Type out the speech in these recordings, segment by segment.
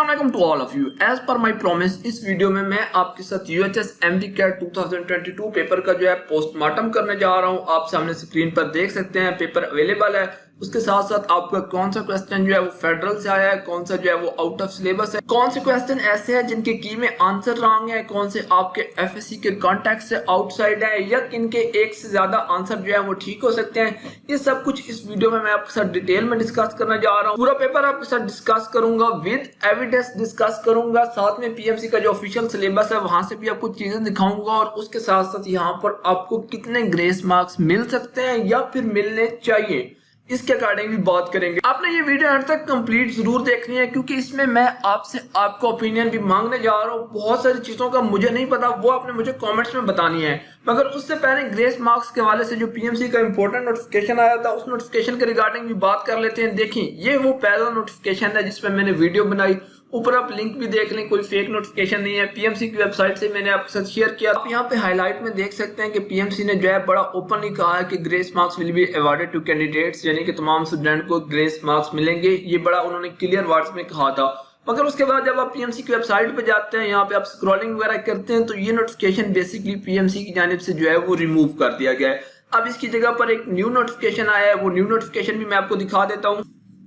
अस्सलाम to all of you. As per my promise, इस video में मैं आपके साथ यूएचएस एमडी कैट 2022 पेपर का जो है पोस्टमार्टम करने जा रहा हूं। आप सामने स्क्रीन पर देख सकते हैं पेपर अवेलेबल है। उसके साथ साथ आपका कौन सा क्वेश्चन जो है वो फेडरल से आया है, कौन सा जो है वो आउट ऑफ सिलेबस है, कौन से क्वेश्चन ऐसे हैं जिनके की में आंसर रॉन्ग है, कौन से आपके एफएससी के कॉन्टेक्स्ट से आउटसाइड है, या किनके एक से ज्यादा आंसर जो है वो ठीक हो सकते हैं। ये सब कुछ इस वीडियो में मैं आपके साथ डिटेल में डिस्कस करने जा रहा हूँ। पूरा पेपर आपके साथ डिस्कस करूंगा, विद एविडेंस डिस्कस करूंगा, साथ में पीएमसी का जो ऑफिशियल सिलेबस है वहां से भी आपको चीजें दिखाऊंगा, और उसके साथ साथ यहाँ पर आपको कितने ग्रेस मार्क्स मिल सकते हैं या फिर मिलने चाहिए, इसके अकॉर्डिंग भी बात करेंगे। आपने ये वीडियो अंत तक कंप्लीट जरूर देखनी है, क्योंकि इसमें मैं आपसे आपका ओपिनियन भी मांगने जा रहा हूँ। बहुत सारी चीजों का मुझे नहीं पता, वो आपने मुझे कमेंट्स में बतानी है। मगर उससे पहले ग्रेस मार्क्स के हवाले से जो पीएमसी का इंपॉर्टेंट नोटिफिकेशन आया था, उस नोटिफिकेशन के रिगार्डिंग भी बात कर लेते हैं। देखिए, ये वो पहला नोटिफिकेशन है जिसमें मैंने वीडियो बनाई। ऊपर आप लिंक भी देख लें, कोई फेक नोटिफिकेशन नहीं है, पीएमसी की वेबसाइट से मैंने आपके साथ शेयर किया। आप यहाँ पे हाईलाइट में देख सकते हैं कि पीएमसी ने जो है बड़ा ओपनली कहा है कि grace marks will be awarded to candidates, यानी कि तमाम स्टूडेंट को ग्रेस मार्क्स मिलेंगे। ये बड़ा उन्होंने क्लियर वर्ड्स में कहा था। मगर उसके बाद जब आप पीएमसी की वेबसाइट पे जाते हैं, यहाँ पे आप स्क्रॉलिंग वगैरह करते हैं, तो ये नोटिफिकेशन बेसिकली पीएमसी की जानिब से जो है वो रिमूव कर दिया गया है। अब इसकी जगह पर एक न्यू नोटिफिकेशन आया है, वो न्यू नोटिफिकेशन भी मैं आपको दिखा देता हूँ।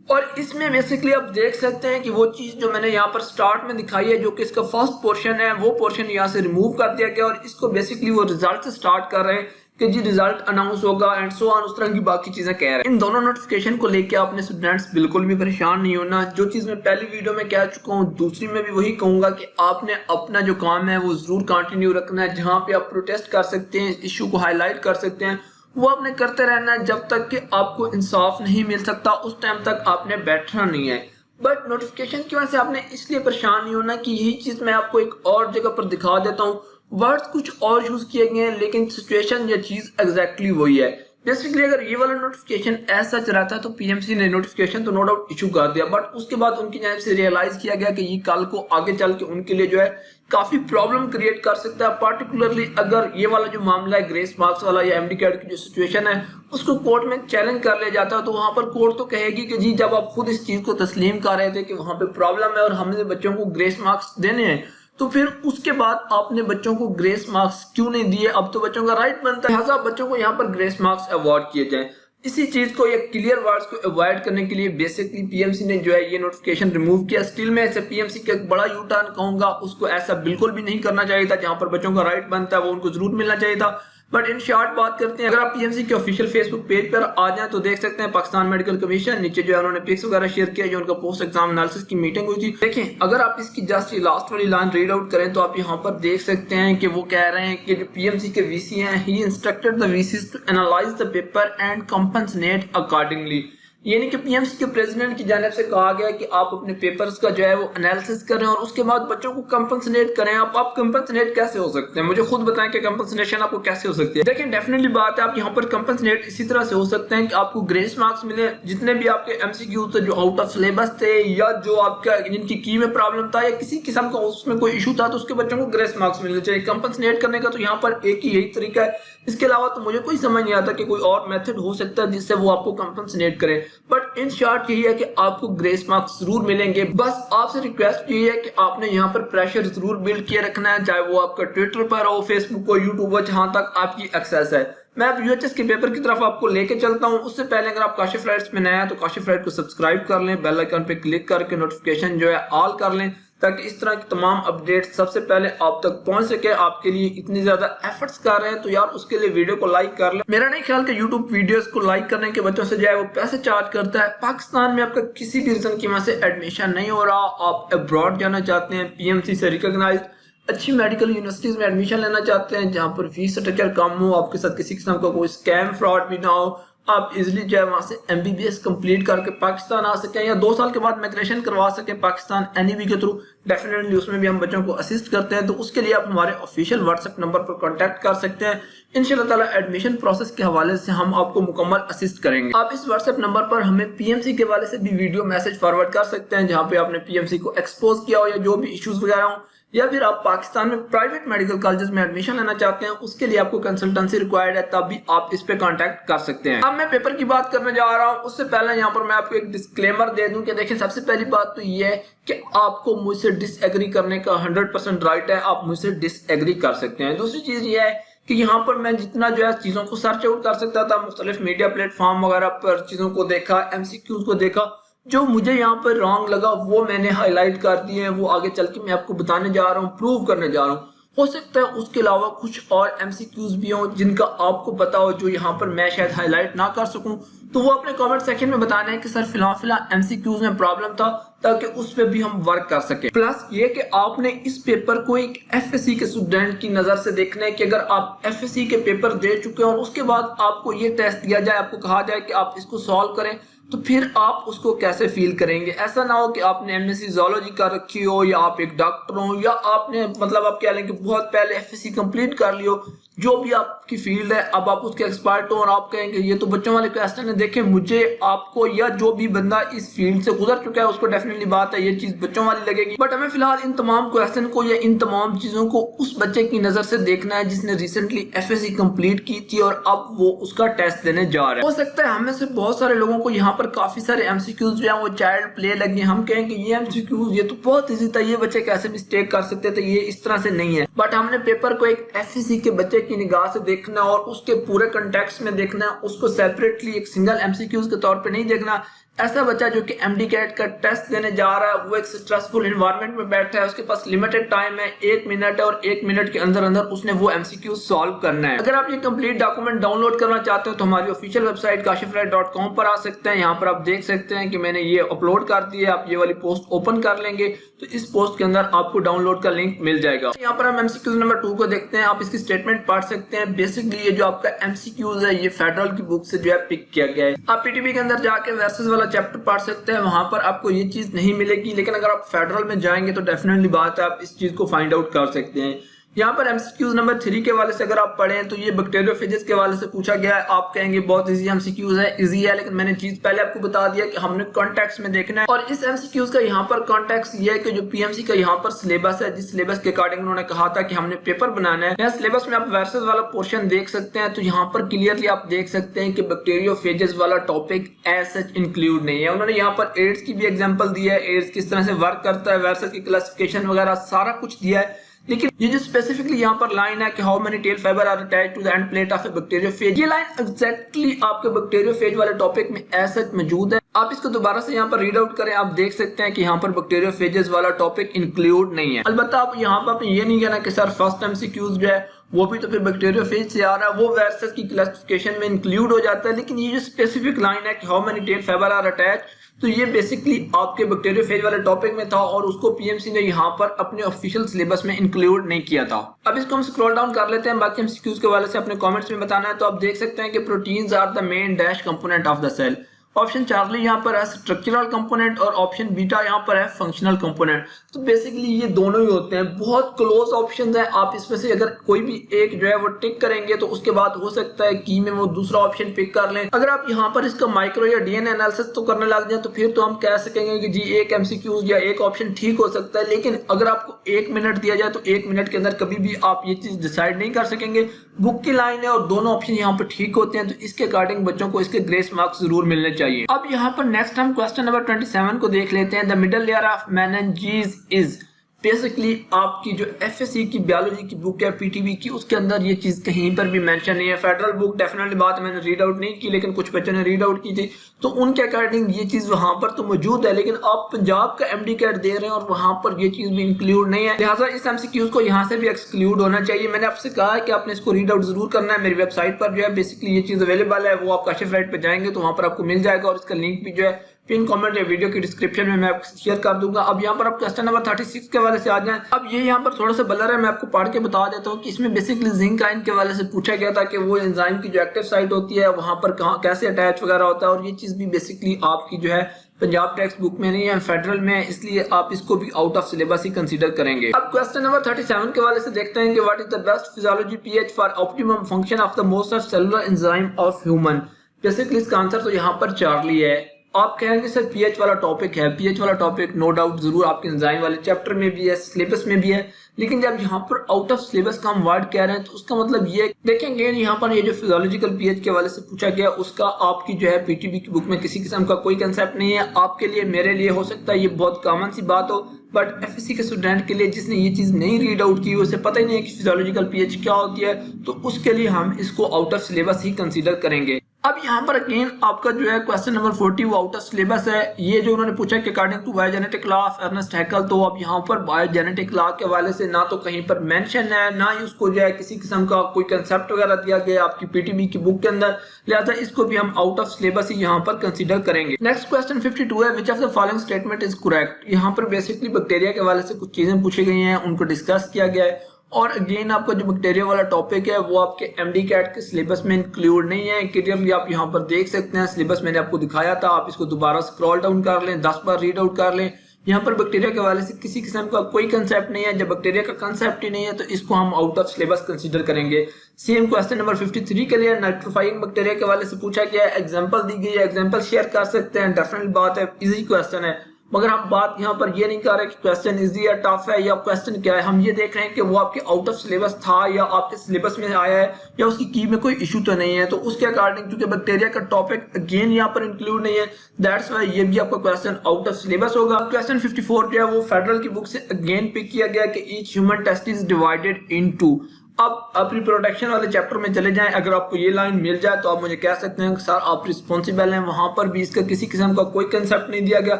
और इसमें बेसिकली आप देख सकते हैं कि वो चीज जो मैंने यहाँ पर स्टार्ट में दिखाई है, जो कि इसका फर्स्ट पोर्शन है, वो पोर्शन यहाँ से रिमूव कर दिया गया, और इसको बेसिकली वो रिजल्ट से स्टार्ट कर रहे हैं कि जी रिजल्ट अनाउंस होगा एंड सो ऑन, उस तरह की बाकी चीजें कह रहे हैं। इन दोनों नोटिफिकेशन को लेके अपने स्टूडेंट्स बिल्कुल भी परेशान नहीं होना। जो चीज मैं पहली वीडियो में कह चुका हूँ, दूसरी में भी वही कहूंगा कि आपने अपना जो काम है वो जरूर कंटिन्यू रखना है। जहां पे आप प्रोटेस्ट कर सकते हैं, इश्यू को हाईलाइट कर सकते हैं, वो आपने करते रहना है। जब तक कि आपको इंसाफ नहीं मिल सकता, उस टाइम तक आपने बैठना नहीं है। बट नोटिफिकेशन की वजह से आपने इसलिए परेशान नहीं होना कि यही चीज मैं आपको एक और जगह पर दिखा देता हूँ। वर्ड्स कुछ और यूज किए गए हैं, लेकिन सिचुएशन या चीज एग्जैक्टली वही है। बेसिकली अगर ये वाला नोटिफिकेशन ऐसा रहता तो पीएमसी ने नोटिफिकेशन तो नो डाउट इशू कर दिया, बट उसके बाद उनकी जानिब से रियलाइज किया गया कि ये कल को आगे चल के उनके लिए जो है काफी प्रॉब्लम क्रिएट कर सकता है। पार्टिकुलरली अगर ये वाला जो मामला है ग्रेस मार्क्स वाला या एमडी कैट की जो सिचुएशन है, उसको कोर्ट में चैलेंज कर लिया जाता है, तो वहां पर कोर्ट तो कहेगी कि जी जब आप खुद इस चीज को तस्लीम कर रहे थे कि वहां पे प्रॉब्लम है और हमने बच्चों को ग्रेस मार्क्स देने हैं, तो फिर उसके बाद आपने बच्चों को ग्रेस मार्क्स क्यों नहीं दिए? अब तो बच्चों का राइट बनता है, लिहाजा बच्चों को यहाँ पर ग्रेस मार्क्स अवॉर्ड किए जाएं। इसी चीज को, या क्लियर वर्ड्स को अवॉइड करने के लिए बेसिकली पीएमसी ने जो है ये नोटिफिकेशन रिमूव किया। स्टिल में ऐसे पीएमसी का एक बड़ा यू टर्न कहूंगा, उसको ऐसा बिल्कुल भी नहीं करना चाहिए था। जहां पर बच्चों का राइट बनता है वो उनको जरूर मिलना चाहिए था। बट इन शॉर्ट बात करते हैं, अगर आप पीएमसी के ऑफिशियल फेसबुक पेज पर आ जाएं तो देख सकते हैं पाकिस्तान मेडिकल कमीशन, नीचे जो है उन्होंने पिक्स वगैरह शेयर किया जो उनका पोस्ट एग्जाम एनालिसिस की मीटिंग हुई थी। देखें, अगर आप इसकी जस्ट लास्ट वाली लाइन रीड आउट करें तो आप यहाँ पर देख सकते हैं कि वो कह रहे हैं कि जो पीएमसी के वीसी हैं, he instructed the VCs to analyse the paper and compensate accordingly, यानी कि पीएमसी के प्रेसिडेंट की जानिब से कहा गया कि आप अपने पेपर्स का जो है वो एनालिसिस करें और उसके बाद बच्चों को कंपनसेट करें। आप कंपनसेट कैसे हो सकते हैं? मुझे खुद बताएं कि कंपनसेशन आपको कैसे हो सकती है। देखिए, डेफिनेटली बात है, आप यहाँ पर कंपनसेट इसी तरह से हो सकते हैं कि आपको ग्रेस मार्क्स मिले, जितने भी आपके एमसीक्यू थे जो आउट ऑफ सिलेबस थे, या जो आपका जिनकी की में प्रॉब्लम था, या किसी किस्म का उसमें कोई इशू था, तो उसके बच्चों को ग्रेस मार्क्स मिलने चाहिए। कंपनसेट करने का तो यहाँ पर एक ही यही तरीका है, इसके अलावा तो मुझे कोई समझ नहीं आता कि कोई और मेथड हो सकता है जिससे वो आपको कंपनसेट करे। बट इन शॉर्ट यही है कि आपको ग्रेस मार्क्स जरूर मिलेंगे। बस आपसे रिक्वेस्ट यही है कि आपने यहाँ पर प्रेशर जरूर बिल्ड किए रखना है, चाहे वो आपका ट्विटर पर हो, फेसबुक हो, यूट्यूब हो, जहां तक आपकी एक्सेस है। मैं अब यूएचएस के पेपर की तरफ आपको लेके चलता हूं। उससे पहले अगर आप काशिफ राइट्स में नया है तो काशिफ राइट को सब्सक्राइब कर लें, बेल आइकन पे क्लिक करके नोटिफिकेशन जो है ऑल कर लें, ताकि इस तरह की तमाम अपडेट सबसे पहले आप तक पहुंच सके। आपके लिए इतनी ज्यादा एफर्ट्स कर रहे हैं तो यार उसके लिए वीडियो को लाइक कर ले। मेरा नहीं ख्याल कि यूट्यूब वीडियोस को लाइक करने के बच्चों से जो है वो पैसे चार्ज करता है। पाकिस्तान में आपका किसी भी रीजन की वजह से एडमिशन नहीं हो रहा, आप अब्रॉड जाना चाहते हैं, पीएमसी से रिकॉग्नाइज अच्छी मेडिकल यूनिवर्सिटीज में एडमिशन लेना चाहते हैं जहां पर फीस स्ट्रक्चर कम हो, आपके साथ किसी किस्म का कोई स्कैम फ्रॉड भी ना हो, आप इजिली जो है वहां से एमबीबीएस कंप्लीट करके पाकिस्तान आ सकें, या 2 साल के बाद माइग्रेशन करवा सकें पाकिस्तान एनईवी के थ्रू, डेफिनेटली उसमें भी हम बच्चों को असिस्ट करते हैं। तो उसके लिए आप हमारे ऑफिशियल व्हाट्सएप नंबर पर कांटेक्ट कर सकते हैं। इंशाल्लाह ताला एडमिशन प्रोसेस के हवाले से हम आपको मुकम्मल असिस्ट करेंगे। आप इस व्हाट्सएप नंबर पर हमें पीएमसी के हवाले से भी वीडियो मैसेज फॉरवर्ड कर सकते हैं, जहां पे आपने पीएमसी को एक्सपोज किया हो या जो भी इश्यूज वगैरह हो, या फिर आप पाकिस्तान में प्राइवेट मेडिकल कॉलेजेस में एडमिशन लेना चाहते हैं, उसके लिए आपको कंसल्टेंसी रिक्वायर्ड है, तब भी आप इस पे कांटेक्ट कर सकते हैं। अब मैं पेपर की बात करने जा रहा हूं, उससे पहले यहाँ पर मैं आपको एक डिस्क्लेमर दे दूं कि देखिए, सबसे पहली बात तो ये है कि आपको मुझसे डिसएग्री करने का 100% राइट है, आप मुझसे डिसएग्री कर सकते हैं। दूसरी चीज ये है कि यहाँ पर मैं जितना जो है चीजों को सर्च आउट कर सकता था, मुख्तलिफ मीडिया प्लेटफॉर्म वगैरह पर चीजों को देखा, MCQs को देखा, जो मुझे यहाँ पर रॉन्ग लगा वो मैंने हाईलाइट कर दिए हैं, वो आगे चल के मैं आपको बताने जा रहा हूँ, प्रूव करने जा रहा हूँ। हो सकता है उसके अलावा कुछ और MCQs भी हों जिनका आपको पता हो, जो यहाँ पर मैं शायद हाईलाइट ना कर सकूं, तो वो अपने कमेंट सेक्शन में बताना है कि सर फिलहाल MCQs में प्रॉब्लम था, ताकि उस पर भी हम वर्क कर सके। प्लस ये कि आपने इस पेपर को एक FSC के स्टूडेंट की नजर से देखना है कि अगर आप FSC के पेपर दे चुके हैं और उसके बाद आपको ये टेस्ट दिया जाए, आपको कहा जाए कि आप इसको सॉल्व करें, तो फिर आप उसको कैसे फील करेंगे। ऐसा ना हो कि आपने MSc ज़ूलॉजी कर रखी हो, या आप एक डॉक्टर हो, या आपने मतलब आप कह लें कि बहुत पहले FSc कंप्लीट कर लियो, जो भी आपकी फील्ड है, अब आप उसके एक्सपर्ट हो और आप कहेंगे ये तो बच्चों वाले क्वेश्चन है। देखें, मुझे आपको या जो भी बंदा इस फील्ड से गुजर चुका है उसको डेफिनेटली बात है ये चीज बच्चों वाली लगेगी, बट हमें फिलहाल इन तमाम क्वेश्चन को या इन तमाम चीजों को उस बच्चे की नजर से देखना है जिसने रिसेंटली FSc कंप्लीट की थी और अब वो उसका टेस्ट देने जा रहा है। हो सकता है हमें से बहुत सारे लोगों को यहाँ पर काफी सारे MCQs जो है वो चाइल्ड प्ले लगे, हम कहेंगे ये MCQs ये तो बहुत ईजी था, ये बच्चे कैसे मिस्टेक कर सकते थे, ये इस तरह से नहीं है। बट हमने पेपर को एक FSc के बच्चे की निगाह से देखना और उसके पूरे कंटेक्स्ट में देखना, उसको सेपरेटली एक सिंगल MCQs के तौर पे नहीं देखना। ऐसा बच्चा जो कि MD-CAT का टेस्ट देने जा रहा है, वो एक स्ट्रेसफुल एनवायरनमेंट में बैठा है, उसके पास लिमिटेड टाइम है, 1 मिनट है, और 1 मिनट के अंदर अंदर उसने वो MCQ सॉल्व करना है। अगर आप ये कंप्लीट डॉक्यूमेंट डाउनलोड करना चाहते हो तो हमारी ऑफिशियल वेबसाइट kashifraid.com पर आ सकते हैं। यहाँ पर आप देख सकते हैं कि मैंने ये अपलोड कर दी है। आप ये वाली पोस्ट ओपन कर लेंगे तो इस पोस्ट के अंदर आपको डाउनलोड का लिंक मिल जाएगा। यहाँ पर हम MCQ नंबर 2 को देखते हैं, आप इसकी स्टेटमेंट पढ़ सकते हैं। बेसिकली ये जो आपका MCQs है ये फेडरल की बुक से जो है पिक किया गया है। आप PTB के अंदर जाके वर्सेस वाला चैप्टर पढ़ सकते हैं, वहां पर आपको ये चीज नहीं मिलेगी, लेकिन अगर आप फेडरल में जाएंगे तो डेफिनेटली बात है आप इस चीज को फाइंड आउट कर सकते हैं। यहाँ पर MCQs नंबर 3 के वाले से अगर आप पढ़ें तो ये बैक्टीरियोफेजेस के वाले से पूछा गया है। आप कहेंगे बहुत इजी MCQs है, इजी है, लेकिन मैंने चीज पहले आपको बता दिया कि हमने कॉन्टेक्स्ट में देखना है। और इस MCQs का यहाँ पर कॉन्टेक्स्ट ये है कि जो PMC का यहाँ पर सिलेबस है, जिस सिलेबस के अकॉर्डिंग उन्होंने कहा था कि हमने पेपर बनाना है, यहाँ सिलेबस में आप वर्सेस वाला पोर्शन देख सकते हैं। तो यहाँ पर क्लियरली आप देख सकते हैं कि बैक्टीरियोफेजेस वाला टॉपिक एज सच इंक्लूड नहीं है। उन्होंने यहाँ पर एड्स की भी एग्जाम्पल दी है, एड्स किस तरह से वर्क करता है, वर्सेस की क्लासिफिकेशन वगैरह सारा कुछ दिया है। लेकिन ये जो स्पेसिफिकली यहाँ पर लाइन है कि how many tail fibre are attached to the end plate of a bacteriophage, ये लाइन एग्जैक्टली आपके बैक्टीरियोफेज वाले टॉपिक में ऐसा मौजूद है। आप इसको दोबारा से यहाँ पर रीड आउट करें, आप देख सकते हैं कि यहाँ पर बैक्टीरियोफेजेस वाला टॉपिक इंक्लूड नहीं है। अलबत्ता आप यहाँ पर आपने ये नहीं कहना कि सर फर्स्ट MCQs जो है वो भी तो फिर बैक्टीरियोफेज से आ रहा है, वो वर्सेस की क्लासिफिकेशन में इंक्लूड हो जाता है। लेकिन ये जो स्पेसिफिक लाइन है कि how many tail fibre are attached, तो ये बेसिकली आपके बैक्टीरियोफेज वाले टॉपिक में था और उसको PMC ने यहाँ पर अपने ऑफिशियल सिलेबस में इंक्लूड नहीं किया था। अब इसको हम स्क्रॉल डाउन कर लेते हैं, बाकी MCQs के वाले से अपने कमेंट्स में बताना है। तो आप देख सकते हैं कि proteins are the main dash component of the cell. Option Charlie यहाँ पर है स्ट्रक्चरल कंपोनेंट और ऑप्शन बीटा यहाँ पर है फंक्शनल कंपोनेंट। तो बेसिकली ये दोनों ही होते हैं, बहुत क्लोज ऑप्शंस हैं। आप इसमें से अगर कोई भी एक जो है वो टिक करेंगे तो उसके बाद हो सकता है की में वो दूसरा ऑप्शन पिक कर लें। अगर आप यहाँ पर इसका माइक्रो या DNA एनालिसिस तो करने लग जाए तो फिर तो हम कह सकेंगे कि जी एक MCQs या एक ऑप्शन ठीक हो सकता है। लेकिन अगर आपको 1 मिनट दिया जाए तो 1 मिनट के अंदर कभी भी आप ये चीज डिसाइड नहीं कर सकेंगे। बुक की लाइन है और दोनों ऑप्शन यहाँ पर ठीक होते हैं, तो इसके अकॉर्डिंग बच्चों को इसके ग्रेस मार्क्स जरूर मिलने चाहिए। अब यहाँ पर नेक्स्ट हम क्वेश्चन नंबर 27 को देख लेते हैं। The middle layer of meninges is, basically आपकी जो FSC की बायोलॉजी की बुक है PTB की, उसके अंदर ये चीज कहीं पर भी मेंशन नहीं है। फेडरल बुक डेफिनेटली बात मैंने रीड आउट नहीं की, लेकिन कुछ बच्चों ने रीड आउट की थी, तो उनके अकॉर्डिंग ये चीज वहां पर तो मौजूद है। लेकिन आप पंजाब का MD-CAT दे रहे हैं और वहां पर ये चीज भी इंक्लूड नहीं है, लिहाजा इस MCQs को यहाँ से भी एक्सक्लूड होना चाहिए। मैंने आपसे कहा है कि आपने इसको रीड आउट जरूर करना है। मेरी वेबसाइट पर जो है बेसिकली ये चीज अवेलेबल है, वो आप काशिफराइड पे जाएंगे तो वहां पर आपको मिल जाएगा और इसका लिंक भी जो है पिन कमेंट या वीडियो की डिस्क्रिप्शन में मैं आपको शेयर कर दूंगा। अब यहाँ पर आप क्वेश्चन नंबर 36 के वाले से आ जाएं। अब ये यहाँ पर थोड़ा सा ब्लर है, मैं आपको पढ़ के बता देता हूँ कि इसमें बेसिकली जिंक आयन के वाले से पूछा गया था कि वो एंजाइम की जो एक्टिव साइट होती है वहां पर कहाँ कैसे अटैच वगैरह होता है, और ये चीज भी बेसिकली आपकी जो है पंजाब टेक्स्ट बुक में नहीं है, फेडरल में है, इसलिए आप इसको भी out of syllabus he consider करेंगे। अब क्वेश्चन नंबर 37 के वाले से देखते हैं कि what is the best physiology pH for optimum function of the most of cellular enzyme of human. Basically इसका आंसर तो यहाँ पर चार्ली है। आप कहेंगे सर पीएच वाला टॉपिक है, पीएच वाला टॉपिक नो डाउट जरूर आपके डिजाइन वाले चैप्टर में भी है, सिलेबस में भी है, लेकिन जब यहाँ पर आउट ऑफ सिलेबस का हम वर्ड कह रहे हैं तो उसका मतलब ये देखेंगे यहाँ पर ये जो फिजियोलॉजिकल पीएच के वाले से पूछा गया उसका आपकी जो है पीटीबी की बुक में किसी किस्म का कोई कंसेप्ट नहीं है। आपके लिए मेरे लिए हो सकता है ये बहुत कॉमन सी बात हो, बट एफएससी के स्टूडेंट के लिए जिसने ये चीज नहीं रीड आउट की उसे पता ही नहीं है कि फिजियोलॉजिकल पीएच क्या होती है, तो उसके लिए हम इसको out of syllabus he consider करेंगे। अब यहाँ पर अगेन आपका जो है क्वेश्चन नंबर 40 वो आउट ऑफ सिलेबस है। ये जो उन्होंने पूछा कि according to biogenetic law of Ernest Haeckel, तो अब यहाँ पर बायोजेनेटिक लॉ के हवाले से ना तो कहीं पर मेंशन है, ना ही उसको जो है किसी किस्म का कोई कंसेप्ट वगैरह दिया गया आपकी पीटीबी की बुक के अंदर, लिहाजा इसको भी हम आउट ऑफ सिलेबस ही यहाँ पर कंसीडर करेंगे। नेक्स्ट क्वेश्चन 52 है, which of the following statement is correct. यहाँ पर बेसिकली बैक्टीरिया के हवाले से कुछ चीजें पूछी गई हैं, उनको डिस्कस किया गया है, और अगेन आपका जो बैक्टीरिया वाला टॉपिक है वो आपके एमडी कैट के सिलेबस में इंक्लूड नहीं है। क्लियरली आप यहाँ पर देख सकते हैं, सिलेबस मैंने आपको दिखाया था, आप इसको दोबारा स्क्रॉल डाउन कर लें, 10 बार रीड आउट कर लें। यहाँ पर बैक्टीरिया के हवाले से किसी किस्म का कोई कंसेप्ट नहीं है। जब बैक्टीरिया का कंसेप्ट ही नहीं है तो इसको हम आउट ऑफ सिलेबस कंसीडर करेंगे। सेम क्वेश्चन नंबर 53 के लिए नाइट्रोफाइंग बैक्टीरिया के हवाले से पूछा गया है, एग्जांपल दी गई है, एग्जांपल शेयर कर सकते हैं, डेफिनेटली बात है, इजी क्वेश्चन है, मगर हम बात यहाँ पर ये नहीं कर रहे कि क्वेश्चन इजी या टफ है या क्वेश्चन क्या है, हम ये देख रहे हैं कि वो आपके आउट ऑफ सिलेबस था या आपके सिलेबस में आया है या उसकी की में कोई इशू तो नहीं है। तो उसके अकॉर्डिंग क्योंकि बैक्टीरिया का टॉपिक अगेन यहाँ पर इंक्लूड नहीं है, दैट्स वाई ये भी आपका क्वेश्चन आउट ऑफ सिलेबस होगा। क्वेश्चन 54 जो है वो फेडरल की बुक से अगेन पिक किया गया कि each human test is divided into. अब रिप्रोडक्शन वाले चैप्टर में चले जाएं, अगर आपको ये लाइन मिल जाए तो आप मुझे कह सकते हैं कि सर आप रिस्पॉन्सिबल हैं, वहां पर भी इसका किसी किस्म का कोई कंसेप्ट नहीं दिया गया,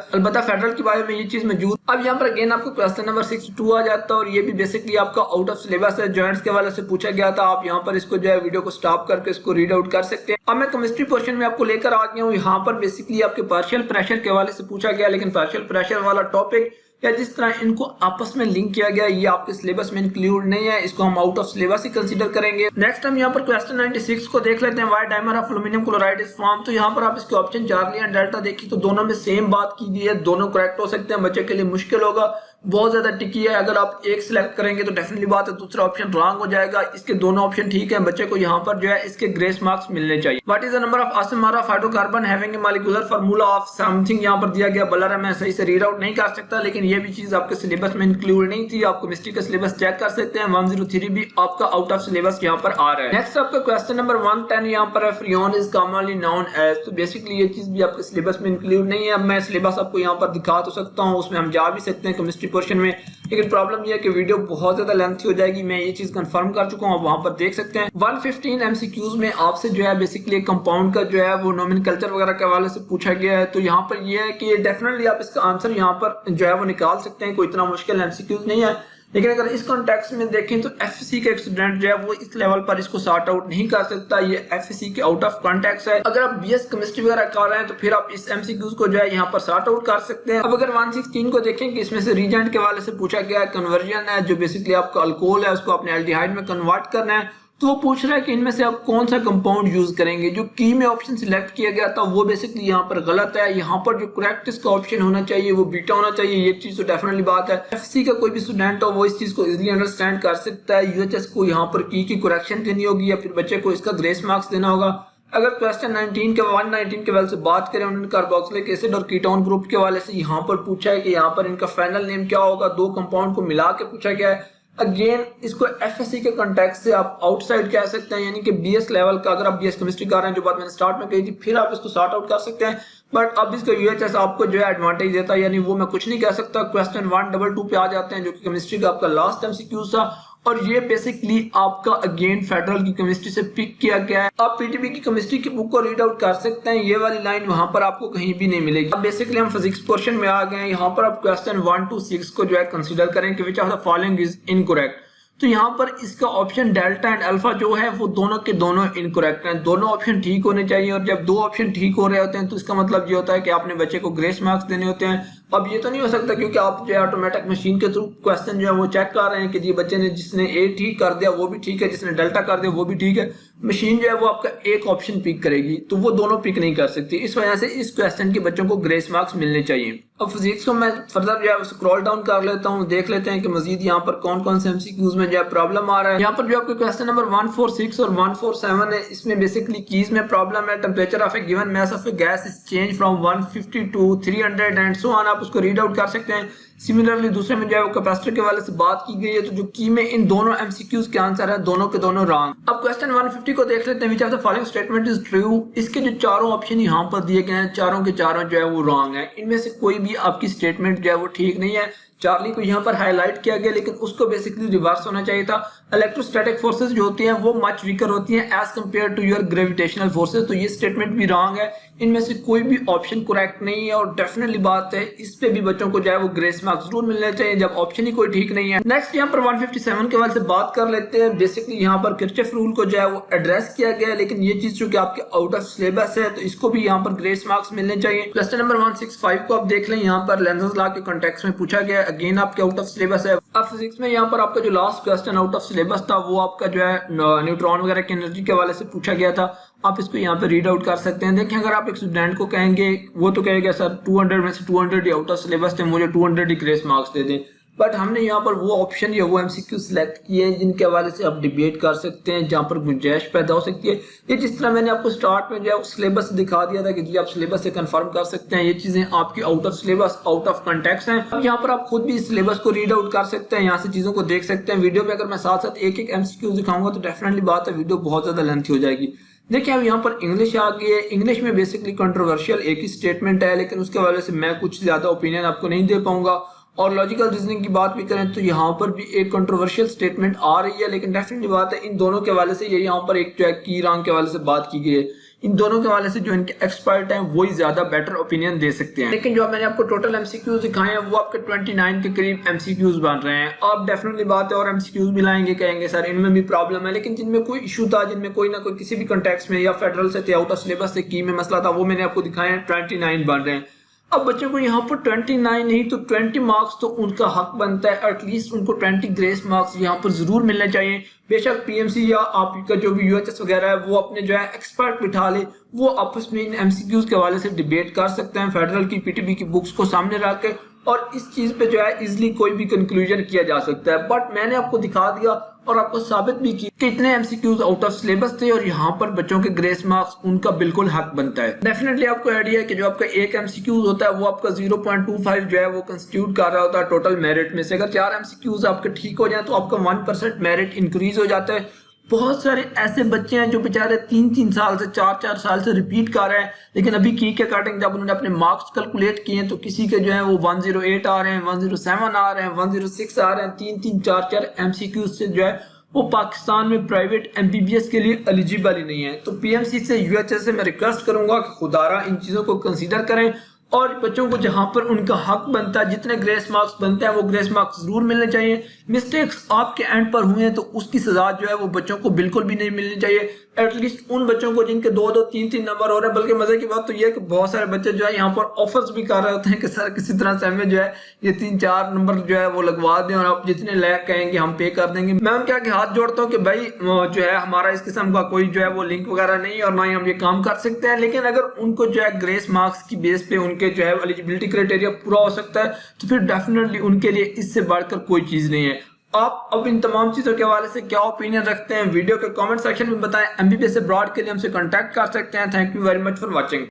अलबत्ता फेडरल की बारे में ये चीज मौजूद। अब यहाँ पर अगेन आपको क्वेश्चन नंबर 62 आ जाता है और ये भी बेसिकली आपका आउट ऑफ सिलेबस है, जॉइंट्स के वाले से पूछा गया था। आप यहाँ पर इसको जो है वीडियो को स्टॉप करके इसको रीड आउट कर सकते हैं। अब मैं केमिस्ट्री पोर्शन में आपको लेकर आ गया हूँ, यहाँ पर बेसिकली आपके पार्शियल प्रेशर के हवाले से पूछा गया, लेकिन पार्शियल प्रेशर वाला टॉपिक या जिस तरह इनको आपस में लिंक किया गया ये आपके सिलेबस में इंक्लूड नहीं है, इसको हम out of syllabus he consider करेंगे। नेक्स्ट हम यहाँ पर क्वेश्चन 96 को देख लेते हैं, why dimer of aluminium chloride is form. तो यहाँ पर आप इसके ऑप्शन चार्ली एंड डेल्टा देखिए तो दोनों में सेम बात की गई है, दोनों करेक्ट हो सकते हैं, बच्चे के लिए मुश्किल होगा, बहुत ज्यादा टिकी है। अगर आप एक सिलेक्ट करेंगे तो डेफिनेटली बात है दूसरा ऑप्शन रॉन्ग हो जाएगा। इसके दोनों ऑप्शन ठीक है, बच्चे को यहाँ पर जो है इसके ग्रेस मार्क्स मिलने चाहिए। What is the number of isomers of hydrocarbon having a molecular formula of something, यहाँ पर दिया गया बलर है, मैं सही से रीड आउट नहीं कर सकता, लेकिन ये भी चीज आपके सिलेबस में इंक्लूड नहीं थी। आप केमिस्ट्री का सिलेबस चेक कर सकते हैं, 103 भी आपका आउट ऑफ सिलेबस यहाँ पर आ रहा है। नेक्स्ट आपका क्वेश्चन नंबर 110 यहाँ पर है, freon is commonly known as. तो बेसिकली ये चीज भी आपके सिलेबस में इंक्लूड नहीं है। अब मैं सिलेबस आपको यहाँ पर दिखा तो सकता हूँ, उसमें हम जा भी सकते हैं केमिस्ट्री पोर्शन में, लेकिन प्रॉब्लम यह है कि वीडियो बहुत ज्यादा लेंथी हो जाएगी, मैं ये चीज कंफर्म कर चुका हूँ, आप वहां पर देख सकते हैं। 115 एमसीक्यूज में आपसे जो है बेसिकली कंपाउंड का जो है वो नोमेनक्लेचर वगैरह के हवाले से पूछा गया है। तो यहाँ पर ये है कि डेफिनेटली आप इसका आंसर यहाँ पर जो है वो निकाल सकते हैं, कोई इतना मुश्किल एमसीक्यूज नहीं है। लेकिन अगर इस कॉन्टेक्स्ट में देखें तो एफएससी का एक स्टूडेंट जो है वो इस लेवल पर इसको सॉर्ट आउट नहीं कर सकता, ये एफएससी के आउट ऑफ कॉन्टेक्स्ट है। अगर आप बीएस केमिस्ट्री वगैरह कर रहे हैं तो फिर आप इस एमसीक्यूज को जो है यहाँ पर सॉर्ट आउट कर सकते हैं। अब अगर 116 को देखें कि इसमें से रीजेंट के वाले से पूछा गया है, कन्वर्जन है, जो बेसिकली आपका अल्कोहल है उसको आपने एल्डिहाइड में कन्वर्ट करना है, तो वो पूछ रहा है कि इनमें से आप कौन सा कंपाउंड यूज करेंगे। जो की में ऑप्शन सिलेक्ट किया गया था वो बेसिकली यहाँ पर गलत है, यहाँ पर जो करेक्ट इसका ऑप्शन होना चाहिए वो बीटा होना चाहिए, ये चीज तो डेफिनेटली बात है। एफएससी का कोई भी स्टूडेंट हो वो इस चीज को इजीली अंडरस्टैंड कर सकता है। यूएचएस को यहाँ पर की करेक्शन देनी होगी या फिर बच्चे को इसका ग्रेस मार्क्स देना होगा। अगर क्वेश्चन 119 के वाले से बात करें, उन्होंने कार्बोक्सिलिक एसिड और कीटोन ग्रुप के वाले से यहाँ पर पूछा है कि यहाँ पर इनका फाइनल नेम क्या होगा, दो कंपाउंड को मिला के पूछा गया है। अगेन इसको एफएससी के कॉन्टेक्स्ट से आप आउटसाइड कह सकते हैं, यानी कि बीएस लेवल का, अगर आप बीएस केमिस्ट्री कर रहे हैं जो बात मैंने स्टार्ट में कही थी, फिर आप इसको सॉर्ट आउट कर सकते हैं। बट अब इसका यूएचएस आपको जो है एडवांटेज देता है, यानी वो मैं कुछ नहीं कह सकता। क्वेश्चन 122 पे आ जाते हैं जो कि केमिस्ट्री का आपका लास्ट एमसीक्यू था, और ये बेसिकली आपका अगेन फेडरल की केमिस्ट्री से पिक किया गया है। आप पीटीबी की केमिस्ट्री की बुक को रीड आउट कर सकते हैं, ये वाली लाइन वहां पर आपको कहीं भी नहीं मिलेगी। अब बेसिकली हम फिजिक्स पोर्शन में आ गए हैं, यहाँ पर आप क्वेश्चन 1 to 6 को जो है कंसीडर करें कि which of the following is incorrect. तो यहाँ पर इसका ऑप्शन डेल्टा एंड अल्फा जो है वो दोनों के दोनों इनकरेक्ट हैं, दोनों ऑप्शन ठीक होने चाहिए। और जब दो ऑप्शन ठीक हो रहे होते हैं तो इसका मतलब ये होता है कि आपने बच्चे को ग्रेस मार्क्स देने होते हैं। अब ये तो नहीं हो सकता क्योंकि आप जो है ऑटोमेटिक मशीन के थ्रू क्वेश्चन जो है वो चेक कर रहे हैं कि जी बच्चे ने जिसने ए ठीक कर दिया वो भी ठीक है, जिसने डेल्टा कर दिया वो भी ठीक है। मशीन जो है वो आपका एक ऑप्शन पिक करेगी, तो वो दोनों पिक नहीं कर सकती। इस वजह से इस क्वेश्चन के बच्चों को ग्रेस मार्क्स मिलने चाहिए। अब फिजिक्स को मैं फर्दर जो है स्क्रॉल डाउन कर लेता हूँ, देख लेते हैं कि मजीद यहाँ पर कौन कौन से एमसीक्यूज में जो है प्रॉब्लम आ रहा है। यहाँ पर जो आपके क्वेश्चन नंबर 146 और 147 है, इसमें बेसिकली कीज में प्रॉब्लम है। Temperature of A given mass of A gas is change from 150 to 300 and so on. आप उसको रीड आउट कर सकते हैं। सिमिलरली दूसरे में जो है वो कैपेसिटर के वाले से बात की गई है, तो जो की में इन दोनों एमसीक्यूज के आंसर है दोनों के दोनों रॉन्ग। अब क्वेश्चन 150 को देख लेते हैं। Which of the following statement is true. इसके जो चारों ऑप्शन यहाँ पर दिए गए हैं, चारों के चारों जो है वो रॉन्ग है। इनमें से कोई भी आपकी स्टेटमेंट जो है वो ठीक नहीं है। चार्ली को यहाँ पर हाईलाइट किया गया, लेकिन उसको बेसिकली रिवर्स होना चाहिए था। इलेक्ट्रोस्टैटिक फोर्सेस जो होती हैं वो मच वीकर होती हैं as compared to your gravitational forces, तो ये स्टेटमेंट भी रॉन्ग है। इनमें से कोई भी ऑप्शन करेक्ट नहीं है और डेफिनेटली बात है इस पे भी बच्चों को जो है वो ग्रेस मार्क्स जरूर मिलने चाहिए जब ऑप्शन ही कोई ठीक नहीं है। नेक्स्ट यहाँ पर 157 के वाले से बात कर लेते हैं। बेसिकली यहाँ पर किरचॉफ रूल को जो है वो एड्रेस किया गया है, लेकिन ये चीज जो कि आपके आउट ऑफ सिलेबस है तो इसको भी यहाँ पर ग्रेस मार्क्स मिलने चाहिए। क्वेश्चन नंबर 165 को आप देख लें, यहाँ पर लेंजेस लॉ के कॉन्टेक्स्ट में पूछा गया, अगेन आपके आउट ऑफ सिलेबस है। अब फिजिक्स में यहाँ पर आपका जो last question out of syllabus था वो आपका जो है न्यूट्रॉन वगैरह की एनर्जी के हवाले से पूछा गया था। आप इसको यहाँ पे रीड आउट कर सकते हैं। देखिए अगर आप एक स्टूडेंट को कहेंगे, वो तो कहेगा सर 200 में से 200 ही आउट ऑफ सिलेबस थे, मुझे 200 ही ग्रेस मार्क्स दे दें। बट हमने यहाँ पर वो ऑप्शन या वो एमसीक्यू सिलेक्ट किए हैं जिनके हवाले से आप डिबेट कर सकते हैं, जहाँ पर गुंजाइश पैदा हो सकती है। ये जिस तरह मैंने आपको स्टार्ट में जो है सिलेबस दिखा दिया था कि जी आप सिलेबस से कंफर्म कर सकते हैं, ये चीजें आपकी out of syllabus out of context हैं। अब यहाँ पर आप खुद भी सिलेबस को रीड आउट कर सकते हैं, यहाँ से चीजों को देख सकते हैं। वीडियो में अगर मैं साथ साथ एक एक एमसीक्यू दिखाऊंगा तो डेफिनेटली बात है वीडियो बहुत ज्यादा लेंथी हो जाएगी। देखिए अब यहाँ पर इंग्लिश आ गई है। इंग्लिश में बेसिकली कंट्रोवर्शियल एक ही स्टेटमेंट है, लेकिन उसके वजह से मैं कुछ ज्यादा ओपिनियन आपको नहीं दे पाऊंगा। और लॉजिकल रीजनिंग की बात भी करें तो यहाँ पर भी एक कंट्रोवर्शियल स्टेटमेंट आ रही है, लेकिन डेफिनेटली बात है इन दोनों के हवाले से ये यहाँ पर एक जो है की रॉन्ग के हवाले से बात की गई है। इन दोनों के हवाले से जो इनके एक्सपर्ट हैं वही ज्यादा बेटर ओपिनियन दे सकते हैं। लेकिन जो मैंने आपको टोटल एमसीक्यूज दिखाए हैं वो आपके 29 के करीब एमसीक्यूज बन रहे हैं। अब डेफिनेटली बात है और एमसीक्यूज भी लाएंगे, कहेंगे सर इनमें भी प्रॉब्लम है, लेकिन जिनमें कोई इशू था, जिनमें कोई ना कोई किसी भी कंटेक्स्ट में या फेडरल से थे, आउट ऑफ सिलेबस से की में मसला था, वो मैंने आपको दिखाए हैं। 29 बन रहे हैं। अब बच्चों को यहाँ पर 29 नहीं तो 20 मार्क्स तो उनका हक बनता है। एटलीस्ट उनको 20 ग्रेस मार्क्स यहाँ पर जरूर मिलने चाहिए। बेशक पीएमसी या आपका जो भी यूएचएस वगैरह है वो अपने जो है एक्सपर्ट बिठा ले, वो आपस में इन एमसीक्यूज के हवाले से डिबेट कर सकते हैं फेडरल की पीटीबी की बुक्स को सामने रख के, और इस चीज पे जो है इजिली कोई भी कंक्लूजन किया जा सकता है। बट मैंने आपको दिखा दिया और आपको साबित भी किया कि इतने एमसीक्यूज आउट ऑफ सिलेबस थे और यहाँ पर बच्चों के ग्रेस मार्क्स उनका बिल्कुल हक बनता है। डेफिनेटली आपको आइडिया है कि जो आपका एक एमसीक्यूज होता है वो आपका 0.25 जो है वो कंस्टिट्यूट कर रहा होता है टोटल मेरिट में से। अगर 4 एमसीक्यूज आपके ठीक हो जाए तो आपका 1% मेरिट इंक्रीज हो जाता है। बहुत सारे ऐसे बच्चे हैं जो बेचारे 3-3 साल से 4-4 साल से रिपीट कर रहे हैं, लेकिन अभी की के अकॉर्डिंग जब उन्होंने अपने मार्क्स कैलकुलेट किए तो किसी के जो है वो 108 आ रहे हैं, 107 आ रहे हैं, 106 आ रहे हैं। 3-3 4-4 एमसीक्यू से जो है वो पाकिस्तान में प्राइवेट एमबीबीएस के लिए एलिजिबल ही नहीं है। तो पीएमसी से यूएचएस से मैं रिक्वेस्ट करूंगा कि खुदारा इन चीजों को कंसीडर करें और बच्चों को जहां पर उनका हक बनता है, जितने ग्रेस मार्क्स बनते हैं वो ग्रेस मार्क्स जरूर मिलने चाहिए। मिस्टेक्स आपके एंड पर हुए हैं तो उसकी सजा जो है वो बच्चों को बिल्कुल भी नहीं मिलनी चाहिए। एटलीस्ट उन बच्चों को जिनके 2-2 3-3 नंबर हो रहे हैं। बल्कि मजे की बात तो ये है कि बहुत सारे बच्चे जो है यहाँ पर ऑफर्स भी कर रहे होते हैं कि सर किसी तरह से हमें जो है ये 3-4 नंबर जो है वो लगवा दें और आप जितने लायक कहेंगे हम पे कर देंगे। मैं उनके आगे हाथ जोड़ता हूँ कि भाई जो है हमारा इस किस्म का कोई जो है वो लिंक वगैरह नहीं और ना ही हम ये काम कर सकते हैं। लेकिन अगर उनको जो है ग्रेस मार्क्स की बेस पे उनके जो है एलिजिबिलिटी क्राइटेरिया पूरा हो सकता है तो फिर डेफिनेटली उनके लिए इससे बढ़कर कोई चीज नहीं है। आप अब इन तमाम चीजों के हवाले से क्या ओपिनियन रखते हैं वीडियो के कमेंट सेक्शन में बताएं। एमबीबीएस अब्रॉड के लिए हमसे कांटेक्ट कर सकते हैं। Thank you very much for watching.